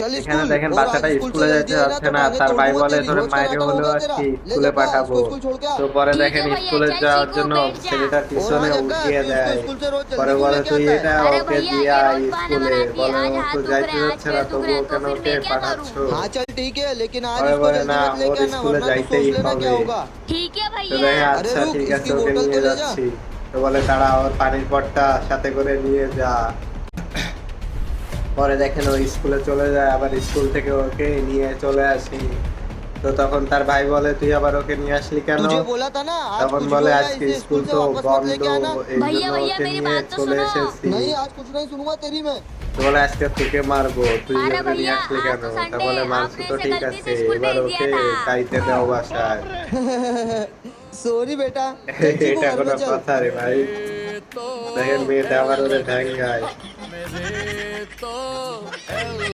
चल এখানে स्कूल দেখেন और आज বাচ্চাটা स्कूल স্কুলে चले যাইতে दिया है ना যাচ্ছে तो না, टांगे তার तोड़ ভাই दूंगा বলে तेरी। তোরে रोज মাইরে कराटा হলেও होगा আর तेरा। কি ले স্কুলে जा পাঠাবো। उसको स्कूल छोड़ के आ। তো পরে ठीक দেখেন है भैया, স্কুলে चल যাওয়ার चीकू জন্য बैठ जा। ছেলেটার और পিছনে हाँ जक्कर উঠিয়ে तू इसको দেয়। स्कूल से रोज পরে जल्दी क्यों বলে लेके তুই आता है? এটা अरे ওকে भैया দিয়ে ये আয় रोज बहाना স্কুলে, बनाती है, বলে आज ও हाथ তো दुख যাইতে रहे, आज যাচ্ছে না पैर दुख তবু रहे, तो কেন फिर ওকে मैं क्या পাঠাচ্ছ। करूँ? हाँ चल ठीक है लेकिन आज পরে इसको বলে जल्दी না मत ওর लेके आना স্কুলে वरना तू যাইতেই सोच लेना क्या হবে। होगा। ठीक है তো भैया। দেখে अरे আচ্ছা रुक ঠিক আছে इसकी ওকে बोतल নিয়ে तो ले जा। যাচ্ছি। তো বলে তারা ওর পানির পটটা সাথে করে নিয়ে যা। পরে দেখেন ও স্কুলে চলে যায়, আবার স্কুল থেকে ওকে নিয়ে চলে আসি। তো তখন তার ভাই বলে তুই আবার ওকে নিয়ে আসলি কেন। तुझे बोला था ना आज তখন कुछ भी বলে हो जाए আজকে इसे স্কুল स्कूल से তো वापस मत বন্ধ, लेके आना। এই भैया জন্য भैया ওকে मेरी নিয়ে बात तो চলে सुनो। এসেছি। नहीं आज कुछ नहीं सुनूंगा तेरी मैं। তো বলে আজকে তোকে মারবো, তুই अरे ওকে নিয়ে भैया আসলি आज কেন। तो তা संडे বলে है, মারছো आपने তো इसे ঠিক गलती আছে, से स्कूल এবার भेज दिया ওকে था। যাইতে দাও বাসায়। सॉरी बेटा चल चीकू এটা घर কোনো में चल। কথা রে ভাই। দেখেন মেয়েটা আবার ওরে ভ্যাঙ্গায়।